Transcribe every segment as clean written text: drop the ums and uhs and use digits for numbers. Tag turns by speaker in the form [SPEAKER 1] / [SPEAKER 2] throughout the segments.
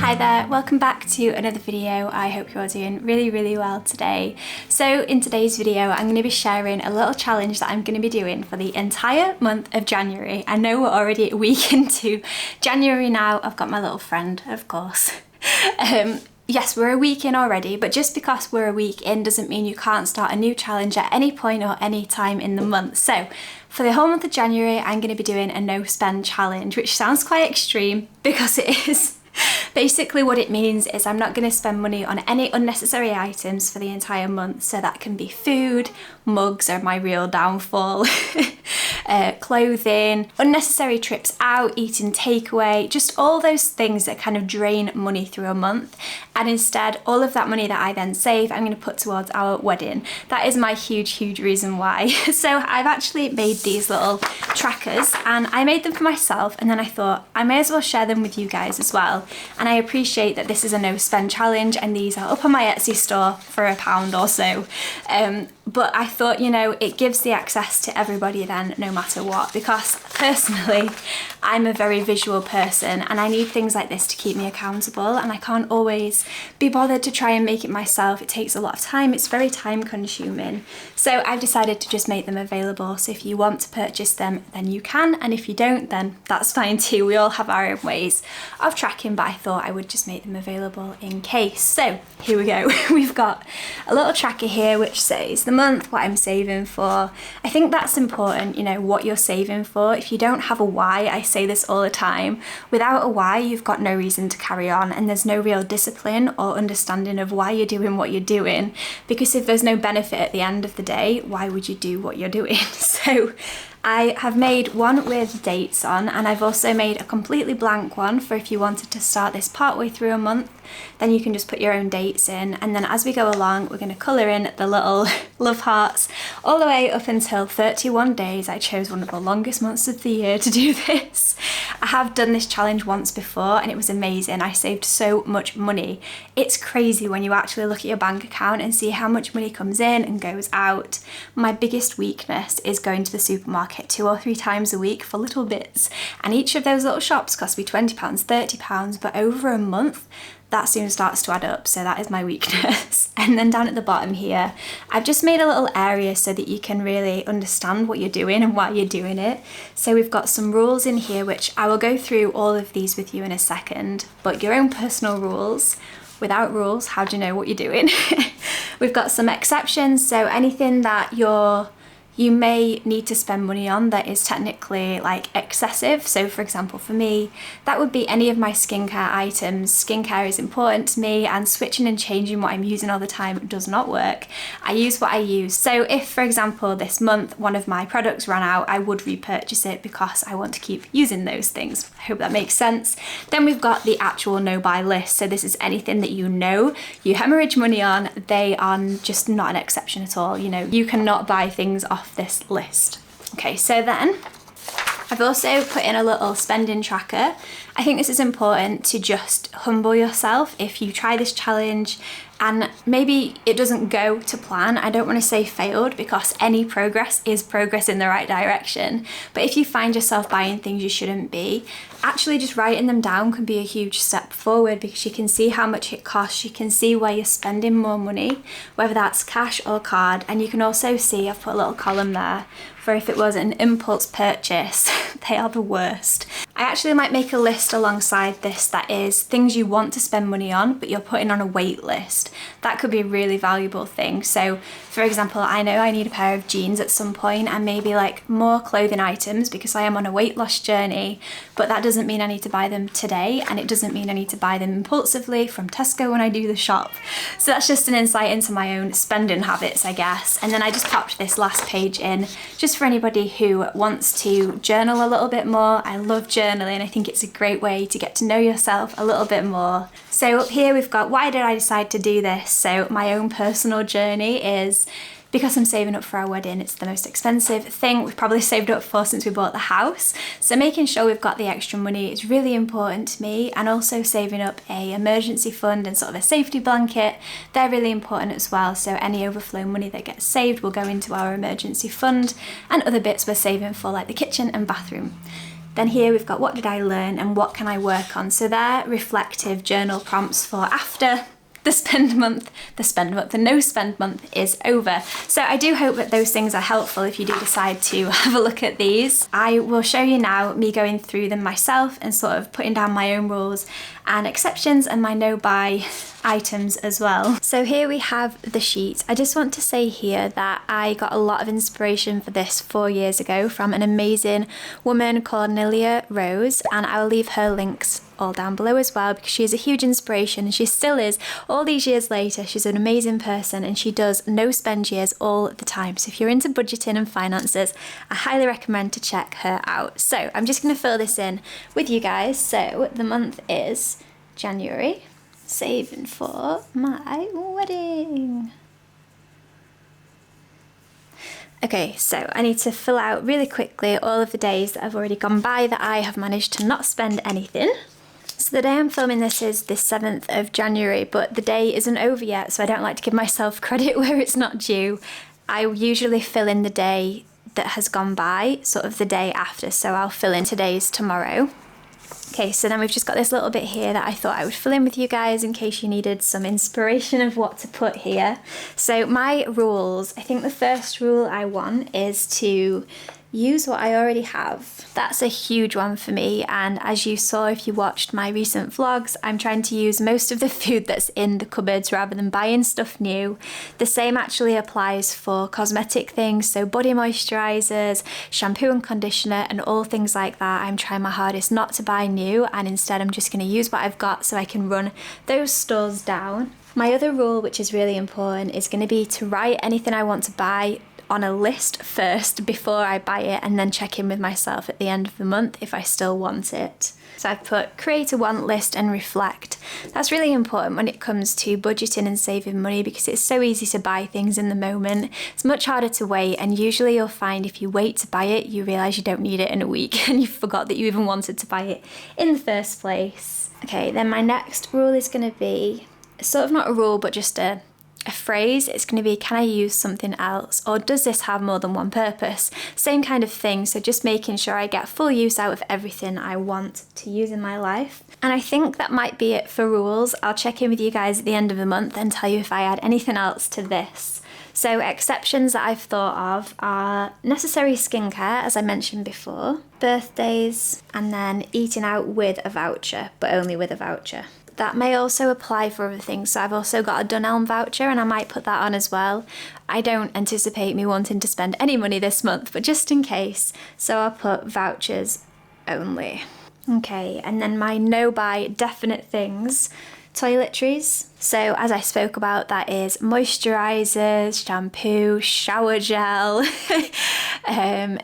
[SPEAKER 1] Hi there, welcome back to another video. I hope you're doing really well today. So in today's video I'm going to be sharing a little challenge that I'm going to be doing for the entire month of January. I know we're already a week into January now. I've got my little friend, of course. Yes, we're a week in already, but just because we're a week in doesn't mean you can't start a new challenge at any point or any time in the month. So for the whole month of January, I'm going to be doing a no spend challenge, which sounds quite extreme because it is. Basically what it means is I'm not going to spend money on any unnecessary items for the entire month. So that can be food, mugs are my real downfall, clothing, unnecessary trips out, eating takeaway, just all those things that kind of drain money through a month. And instead, all of that money that I then save, I'm going to put towards our wedding. That is my huge reason why. So I've actually made these little trackers and I made them for myself, and then I thought I may as well share them with you guys as well. And I appreciate that this is a no spend challenge and these are up on my Etsy store for £1 or so. But I thought, you know, it gives the access to everybody then, no matter what, because personally, I'm a very visual person and I need things like this to keep me accountable, and I can't always be bothered to try and make it myself. It takes a lot of time, it's very time consuming. So I've decided to just make them available, so if you want to purchase them, then you can, and if you don't, then that's fine too. We all have our own ways of tracking, but I thought I would just make them available in case. So here we go. We've got a little tracker here which says the month, what I'm saving for. I think that's important, you know, what you're saving for. If you don't have a why, I say this all the time, without a why you've got no reason to carry on, and there's no real discipline or understanding of why you're doing what you're doing, because if there's no benefit at the end of the day, why would you do what you're doing? So I have made one with dates on, and I've also made a completely blank one for if you wanted to start this partway through a month, then you can just put your own dates in, and then as we go along we're going to colour in the little love hearts all the way up until 31 days. I chose one of the longest months of the year to do this. I have done this challenge once before and it was amazing. I saved so much money. It's crazy when you actually look at your bank account and see how much money comes in and goes out. My biggest weakness is going to the supermarket 2 or 3 times a week for little bits, and each of those little shops cost me £20, £30, but over a month that soon starts to add up, so that is my weakness. And then down at the bottom here, I've just made a little area so that you can really understand what you're doing and why you're doing it. So we've got some rules in here, which I will go through all of these with you in a second, but your own personal rules. Without rules, how do you know what you're doing? We've got some exceptions, so anything that you may need to spend money on that is technically like excessive. So for example, for me, that would be any of my skincare items. Skincare is important to me, and switching and changing what I'm using all the time does not work. I use what I use. So if, for example, this month one of my products ran out, I would repurchase it because I want to keep using those things. I hope that makes sense. Then we've got the actual no buy list. So this is anything that you know you hemorrhage money on. They are just not an exception at all. You know, you cannot buy things off this list. Okay, so then I've also put in a little spending tracker. I think this is important to just humble yourself if you try this challenge and maybe it doesn't go to plan. I don't want to say failed, because any progress is progress in the right direction. But if you find yourself buying things you shouldn't be, actually just writing them down can be a huge step forward, because you can see how much it costs, you can see where you're spending more money, whether that's cash or card, and you can also see, I've put a little column there for if it was an impulse purchase. They are the worst. I actually might make a list alongside this that is things you want to spend money on but you're putting on a wait list. That could be a really valuable thing. So for example, I know I need a pair of jeans at some point, and maybe like more clothing items because I am on a weight loss journey, but that doesn't mean I need to buy them today, and it doesn't mean I need to buy them impulsively from Tesco when I do the shop. So that's just an insight into my own spending habits, I guess. And then I just popped this last page in just for anybody who wants to journal a little bit more. I love journaling. I think it's a great way to get to know yourself a little bit more. So up here we've got, why did I decide to do this? So my own personal journey is because I'm saving up for our wedding. It's the most expensive thing we've probably saved up for since we bought the house. So making sure we've got the extra money is really important to me, and also saving up a emergency fund and sort of a safety blanket. They're really important as well. So any overflow money that gets saved will go into our emergency fund, and other bits we're saving for like the kitchen and bathroom. Then here we've got what did I learn and what can I work on. So they're reflective journal prompts for after the no spend month is over. So I do hope that those things are helpful if you do decide to have a look at these. I will show you now me going through them myself and sort of putting down my own rules and exceptions and my no buy items as well. So here we have the sheet. I just want to say here that I got a lot of inspiration for this 4 years ago from an amazing woman called Nilia Rose, and I will leave her links all down below as well because she is a huge inspiration and she still is all these years later. She's an amazing person and she does no spend years all the time. So if you're into budgeting and finances, I highly recommend to check her out. So I'm just going to fill this in with you guys. So the month is January, saving for my wedding. Okay, so I need to fill out really quickly all of the days that have already gone by that I have managed to not spend anything. So the day I'm filming this is the 7th of January, but the day isn't over yet, so I don't like to give myself credit where it's not due. I usually fill in the day that has gone by, sort of the day after, so I'll fill in today's tomorrow. Okay, so then we've just got this little bit here that I thought I would fill in with you guys in case you needed some inspiration of what to put here. So my rules, I think the first rule I want is to use what I already have. That's a huge one for me, and as you saw if you watched my recent vlogs, I'm trying to use most of the food that's in the cupboards rather than buying stuff new. The same actually applies for cosmetic things, so body moisturizers, shampoo and conditioner and all things like that. I'm trying my hardest not to buy new, and instead I'm just going to use what I've got so I can run those stores down. My other rule, which is really important, is going to be to write anything I want to buy on a list first before I buy it, and then check in with myself at the end of the month if I still want it. So I've put create a want list and reflect. That's really important when it comes to budgeting and saving money because it's so easy to buy things in the moment. It's much harder to wait, and usually you'll find if you wait to buy it, you realise you don't need it in a week and you forgot that you even wanted to buy it in the first place. Okay, then my next rule is going to be sort of not a rule but just a phrase. It's going to be, can I use something else, or does this have more than one purpose? Same kind of thing, so just making sure I get full use out of everything I want to use in my life. And I think that might be it for rules. I'll check in with you guys at the end of the month and tell you if I add anything else to this. So exceptions that I've thought of are necessary skincare, as I mentioned before, birthdays, and then eating out with a voucher, but only with a voucher. That may also apply for other things. So I've also got a Dunelm voucher and I might put that on as well. I don't anticipate me wanting to spend any money this month, but just in case. So I'll put vouchers only. Okay, and then my no buy definite things. Toiletries. So as I spoke about, that is moisturizers, shampoo, shower gel,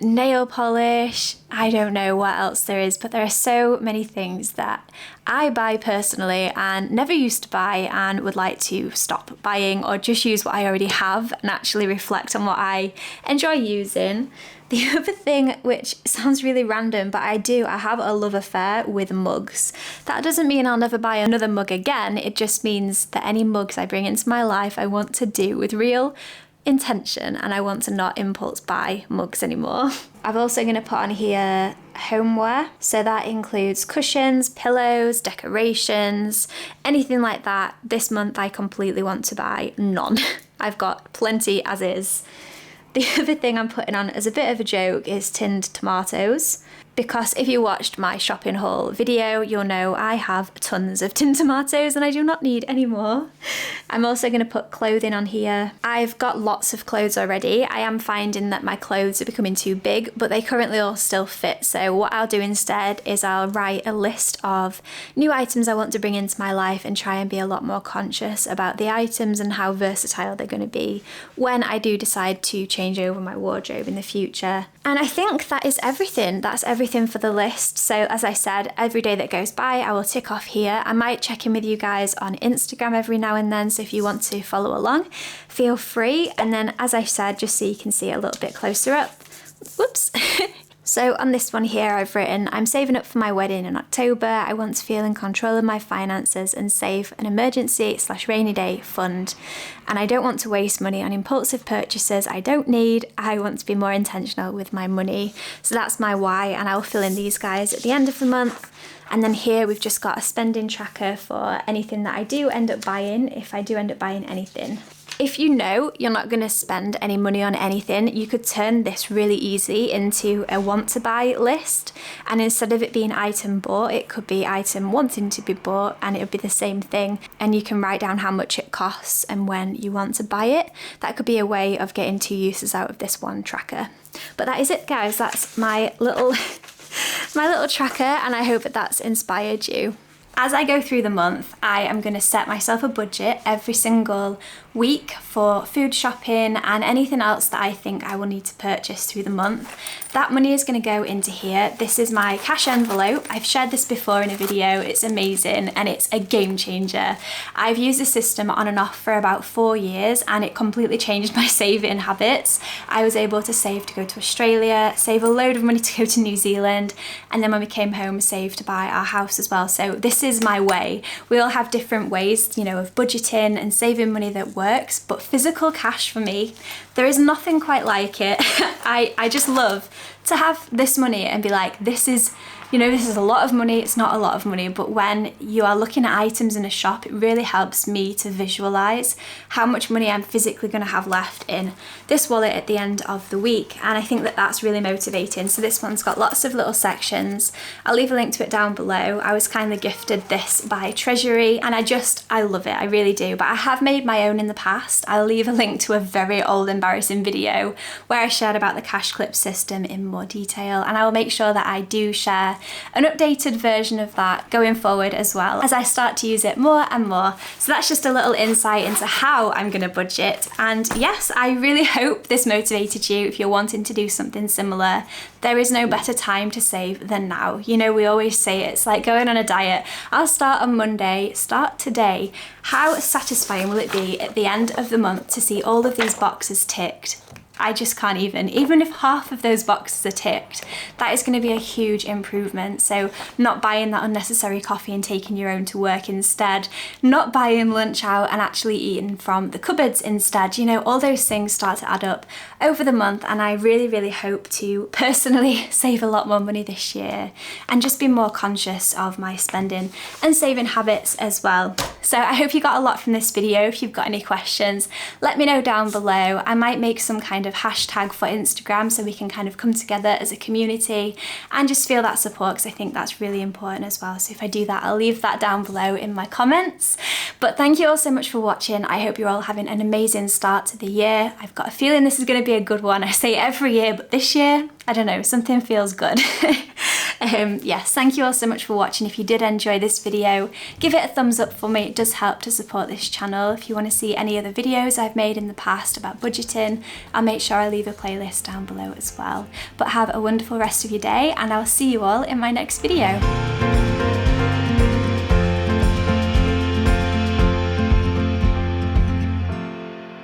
[SPEAKER 1] nail polish. I don't know what else there is, but there are so many things that I buy personally and never used to buy and would like to stop buying, or just use what I already have and actually reflect on what I enjoy using. The other thing, which sounds really random, but I have a love affair with mugs. That doesn't mean I'll never buy another mug again. It just means that any mugs I bring into my life, I want to do with real intention, and I want to not impulse buy mugs anymore. I'm also going to put on here homeware. So that includes cushions, pillows, decorations, anything like that. This month I completely want to buy none. I've got plenty as is. The other thing I'm putting on as a bit of a joke is tinned tomatoes, because if you watched my shopping haul video, you'll know I have tons of tinned tomatoes and I do not need any more. I'm also going to put clothing on here. I've got lots of clothes already. I am finding that my clothes are becoming too big, but they currently all still fit. So what I'll do instead is I'll write a list of new items I want to bring into my life and try and be a lot more conscious about the items and how versatile they're going to be when I do decide to change over my wardrobe in the future. And I think that is everything. That's everything for the list. So as I said, every day that goes by, I will tick off here. I might check in with you guys on Instagram every now and then. So if you want to follow along, feel free. And then, as I said, just so you can see it a little bit closer up, whoops, So on this one here I've written, I'm saving up for my wedding in October. I want to feel in control of my finances and save an emergency/rainy day fund. And I don't want to waste money on impulsive purchases I don't need. I want to be more intentional with my money. So that's my why, and I'll fill in these guys at the end of the month. And then here we've just got a spending tracker for anything that I do end up buying, if I do end up buying anything. If you know you're not going to spend any money on anything, you could turn this really easy into a want to buy list. And instead of it being item bought, it could be item wanting to be bought, and it would be the same thing. And you can write down how much it costs and when you want to buy it. That could be a way of getting 2 uses out of this one tracker. But that is it, guys. That's my little tracker, and I hope that that's inspired you. As I go through the month, I am going to set myself a budget every single week for food shopping and anything else that I think I will need to purchase through the month. That money is going to go into here. This is my cash envelope. I've shared this before in a video. It's amazing and it's a game changer. I've used the system on and off for about 4 years, and it completely changed my saving habits. I was able to save to go to Australia, save a load of money to go to New Zealand, and then when we came home, save to buy our house as well. So this is my way. We all have different ways, you know, of budgeting and saving money that works, but physical cash for me, there is nothing quite like it. I just love to have this money and be like, this is, you know, this is a lot of money. It's not a lot of money, but when you are looking at items in a shop, it really helps me to visualize how much money I'm physically going to have left in this wallet at the end of the week. And I think that that's really motivating. So this one's got lots of little sections. I'll leave a link to it down below. I was kindly gifted this by Treasury, and I love it. I really do. But I have made my own in the past. I'll leave a link to a very old embarrassing video where I shared about the cash clip system in more detail, and I will make sure that I do share an updated version of that going forward as well as I start to use it more and more. So that's just a little insight into how I'm going to budget. And yes, I really hope this motivated you if you're wanting to do something similar. There is no better time to save than now. You know, we always say it's like going on a diet. I'll start on Monday, start today. How satisfying will it be at the end of the month to see all of these boxes ticked? I just can't even if half of those boxes are ticked, that is going to be a huge improvement. So not buying that unnecessary coffee and taking your own to work instead, not buying lunch out and actually eating from the cupboards instead, you know, all those things start to add up over the month. And I really, really hope to personally save a lot more money this year and just be more conscious of my spending and saving habits as well. So I hope you got a lot from this video. If you've got any questions, let me know down below. I might make some kind of hashtag for Instagram so we can kind of come together as a community and just feel that support, because I think that's really important as well. So if I do that, I'll leave that down below in my comments. But thank you all so much for watching. I hope you're all having an amazing start to the year. I've got a feeling this is going to be a good one. I say it every year, but this year, I don't know, something feels good. Yes, thank you all so much for watching. If you did enjoy this video, give it a thumbs up for me. It does help to support this channel. If you want to see any other videos I've made in the past about budgeting, I'll make sure I leave a playlist down below as well. But have a wonderful rest of your day, and I'll see you all in my next video.